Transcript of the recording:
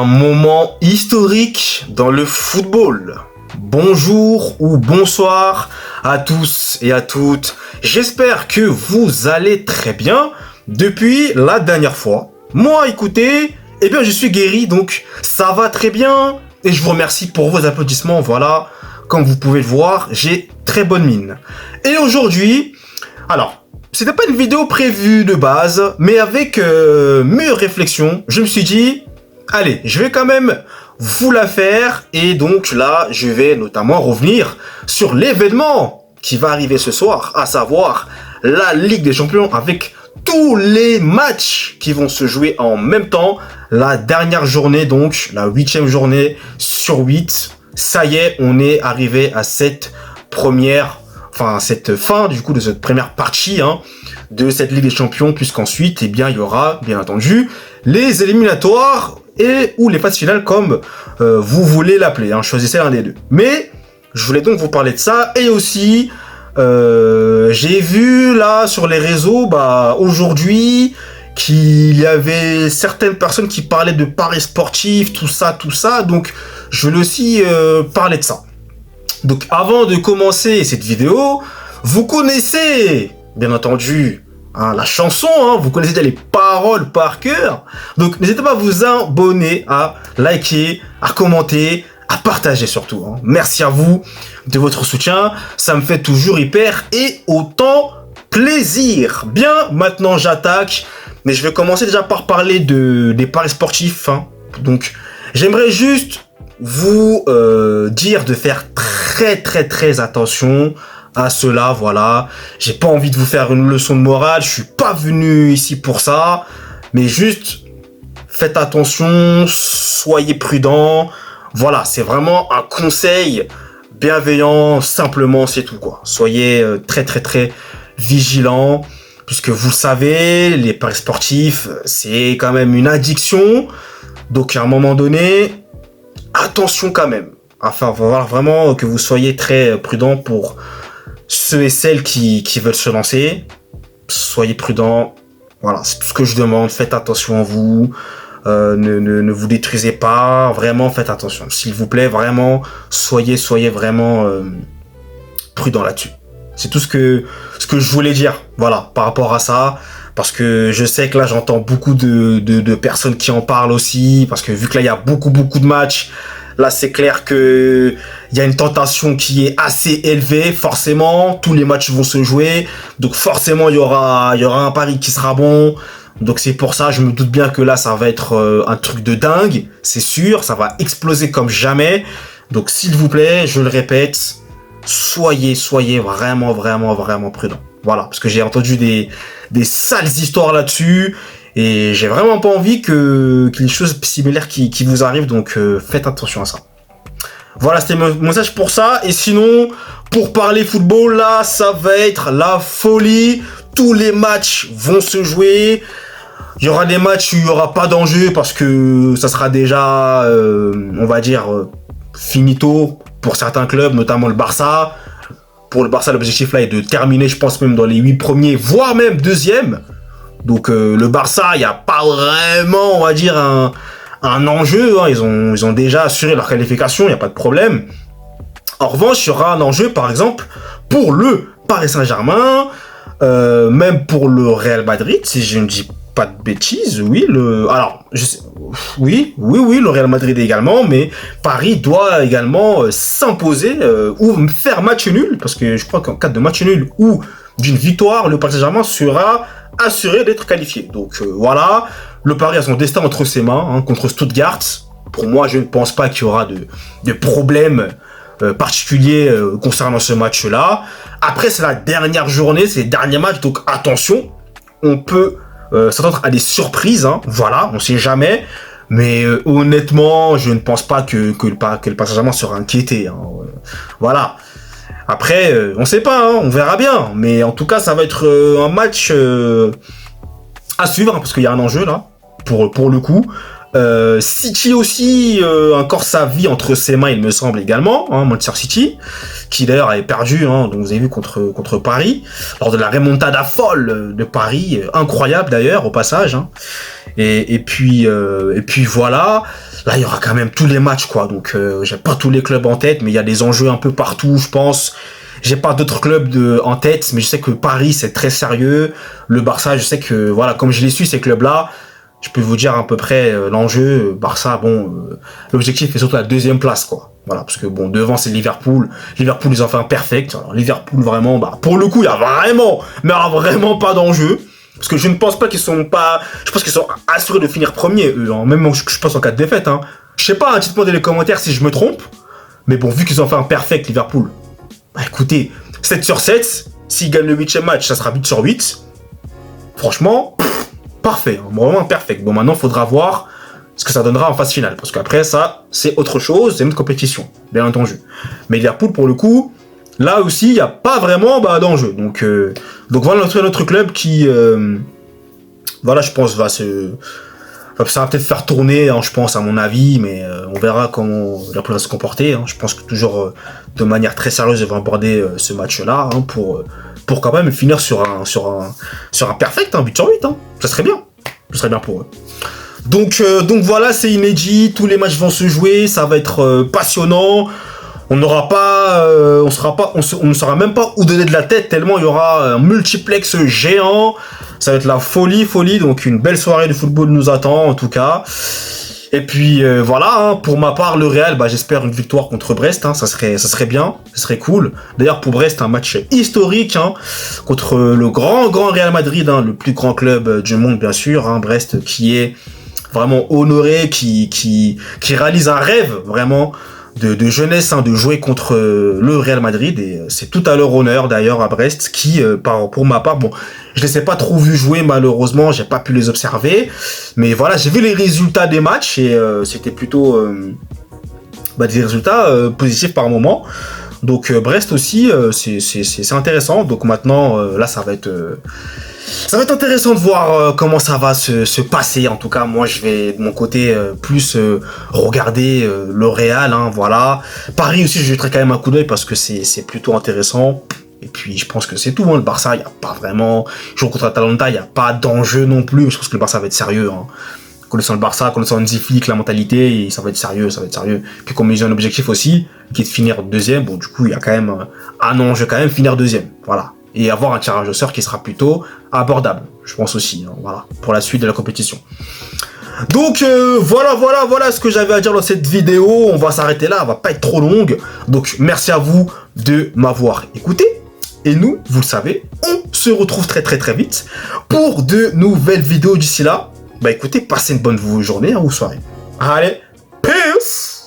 Un moment historique dans le football. Bonjour ou bonsoir à tous et à toutes. J'espère que vous allez très bien depuis la dernière fois. Moi, écoutez, je suis guéri, donc ça va très bien. Et je vous remercie pour vos applaudissements. Voilà, comme vous pouvez le voir, j'ai très bonne mine. Et aujourd'hui, alors, c'était pas une vidéo prévue de base, mais avec mûre réflexion, je me suis dit, allez, je vais quand même vous la faire. Et donc là, je vais notamment revenir sur l'événement qui va arriver ce soir, à savoir la Ligue des Champions avec tous les matchs qui vont se jouer en même temps. La dernière journée, donc, la 8e journée sur 8. Ça y est, on est arrivé à cette fin du coup de cette première partie de cette Ligue des Champions, puisqu'ensuite, il y aura, bien entendu, les éliminatoires ou les phases finales, comme vous voulez l'appeler. Choisissez l'un des deux. Mais je voulais donc vous parler de ça, et aussi, j'ai vu là sur les réseaux, aujourd'hui, qu'il y avait certaines personnes qui parlaient de paris sportifs, tout ça, donc je voulais aussi parler de ça. Donc avant de commencer cette vidéo, vous connaissez, bien entendu, la chanson, vous connaissez déjà les paroles par cœur. Donc n'hésitez pas à vous abonner, à liker, à commenter, à partager surtout. Merci à vous de votre soutien, ça me fait toujours hyper et autant plaisir. Bien, maintenant j'attaque, mais je vais commencer déjà par parler des paris sportifs. Donc j'aimerais juste vous dire de faire très attention à cela, voilà. J'ai pas envie de vous faire une leçon de morale, je suis pas venu ici pour ça, mais juste faites attention, soyez prudents. Voilà, c'est vraiment un conseil bienveillant, simplement, c'est tout quoi. Soyez très vigilants, puisque vous le savez, les paris sportifs, c'est quand même une addiction. Donc à un moment donné, attention quand même. Enfin, il va falloir vraiment que vous soyez très prudents pour ceux et celles qui veulent se lancer. Soyez prudents. Voilà, c'est tout ce que je demande. Faites attention à vous. Ne vous détruisez pas. Vraiment, faites attention. S'il vous plaît, vraiment, soyez vraiment prudents là-dessus. C'est tout ce que je voulais dire. Voilà, par rapport à ça. Parce que je sais que là, j'entends beaucoup de personnes qui en parlent aussi. Parce que vu que là, il y a beaucoup de matchs. Là, c'est clair que il y a une tentation qui est assez élevée. Forcément, tous les matchs vont se jouer. Donc forcément, il y aura un pari qui sera bon. Donc c'est pour ça, je me doute bien que là, ça va être un truc de dingue. C'est sûr, ça va exploser comme jamais. Donc s'il vous plaît, je le répète, soyez vraiment prudents. Voilà, parce que j'ai entendu des sales histoires là-dessus. Et j'ai vraiment pas envie qu'il y ait des choses similaires qui vous arrivent, donc faites attention à ça. Voilà, c'était mon message pour ça. Et sinon, pour parler football, là, ça va être la folie. Tous les matchs vont se jouer. Il y aura des matchs où il n'y aura pas d'enjeu parce que ça sera déjà, on va dire, finito pour certains clubs, notamment le Barça. Pour le Barça, l'objectif là est de terminer, je pense, même dans les 8 premiers, voire même 2e. Donc le Barça, il n'y a pas vraiment, on va dire, un enjeu. Ils ont déjà assuré leur qualification, il n'y a pas de problème. En revanche, il y aura un enjeu, par exemple, pour le Paris Saint-Germain, même pour le Real Madrid, si je ne dis pas de bêtises. Oui, le Real Madrid également, mais Paris doit également s'imposer ou faire match nul, parce que je crois qu'en cas de match nul ou d'une victoire, le Paris Saint-Germain sera assuré d'être qualifié. Donc voilà, le Paris a son destin entre ses mains contre Stuttgart. Pour moi, je ne pense pas qu'il y aura de problème particulier concernant ce match-là. Après, c'est la dernière journée, c'est le dernier match, donc attention, on peut s'attendre à des surprises. Voilà, on sait jamais. Mais honnêtement, je ne pense pas que le Paris Saint-Germain sera inquiété. Voilà. Après, on sait pas, on verra bien. Mais en tout cas, ça va être un match à suivre, parce qu'il y a un enjeu là, pour le coup. City aussi, encore sa vie entre ses mains, il me semble également, Manchester City, qui d'ailleurs avait perdu, donc vous avez vu, contre Paris, lors de la remontada folle de Paris, incroyable d'ailleurs, au passage. Et puis voilà. Là, il y aura quand même tous les matchs, quoi. Donc, j'ai pas tous les clubs en tête, mais il y a des enjeux un peu partout, je pense. J'ai pas d'autres clubs en tête, mais je sais que Paris, c'est très sérieux. Le Barça, je sais que, voilà, comme je les suis, ces clubs-là, je peux vous dire à peu près l'enjeu. Barça, bon, l'objectif est surtout la deuxième place, quoi. Voilà, parce que bon, devant, c'est Liverpool. Liverpool, ils ont fait un perfect. Alors, Liverpool, vraiment, bah, pour le coup, il y a vraiment, mais alors vraiment pas d'enjeu. Parce que je ne pense pas qu'ils sont pas... Je pense qu'ils sont assurés de finir premier, eux. Hein. Même je pense en cas de défaite. Hein. Je sais pas, dites-moi dans les commentaires si je me trompe. Mais bon, vu qu'ils ont fait un perfect, Liverpool. Bah écoutez, 7 sur 7. S'ils gagnent le 8e match, ça sera 8 sur 8. Franchement, parfait. Hein. Vraiment perfect. Bon, maintenant, il faudra voir ce que ça donnera en phase finale. Parce qu'après, ça, c'est autre chose. C'est une autre compétition, bien entendu. Mais Liverpool, pour le coup... Là aussi, il n'y a pas vraiment d'enjeu. Donc voilà notre club qui, voilà, je pense, ça va peut-être faire tourner, hein, je pense, à mon avis, mais on verra comment Liverpool va se comporter. Hein. Je pense que toujours de manière très sérieuse, ils vont aborder ce match-là hein, pour quand même finir sur un perfect, hein, 8 sur 8. Hein. Ça serait bien. Ce serait bien pour eux. Donc voilà, c'est inédit. Tous les matchs vont se jouer. Ça va être passionnant. On ne saura même pas où donner de la tête tellement il y aura un multiplex géant. Ça va être la folie. Donc une belle soirée de football nous attend en tout cas. Et puis voilà, hein, pour ma part le Real, bah, j'espère une victoire contre Brest. Hein, ça serait bien, ça serait cool. D'ailleurs pour Brest un match historique hein, contre le grand Real Madrid, hein, le plus grand club du monde bien sûr. Hein, Brest qui est vraiment honoré, qui réalise un rêve vraiment. De jeunesse, hein, de jouer contre le Real Madrid, et c'est tout à leur honneur d'ailleurs à Brest, qui, pour ma part, bon, je les ai pas trop vus jouer malheureusement, j'ai pas pu les observer, mais voilà, j'ai vu les résultats des matchs, et c'était plutôt des résultats positifs par moment, donc Brest aussi, c'est intéressant, donc maintenant, là ça va être intéressant de voir comment ça va se passer. En tout cas, moi, je vais de mon côté plus regarder le Real. Hein, voilà. Paris aussi, je jetterai quand même un coup d'œil parce que c'est plutôt intéressant. Et puis, je pense que c'est tout. Hein. Le Barça, il n'y a pas vraiment... Jour contre Atalanta, il n'y a pas d'enjeu non plus. Je pense que le Barça va être sérieux. Hein. Connaissant le Barça, connaissant Hansi Flick, la mentalité, ça va être sérieux, Puis comme ils ont un objectif aussi, qui est de finir deuxième, bon, du coup, il y a quand même un enjeu quand même, finir deuxième. Voilà. Et avoir un tirage au sort qui sera plutôt abordable, je pense aussi, hein, voilà, pour la suite de la compétition. Donc voilà ce que j'avais à dire dans cette vidéo. On va s'arrêter là, elle va pas être trop longue. Donc merci à vous de m'avoir écouté. Et nous, vous le savez, on se retrouve très vite pour de nouvelles vidéos d'ici là. Bah écoutez, passez une bonne journée hein, ou soirée. Allez, peace!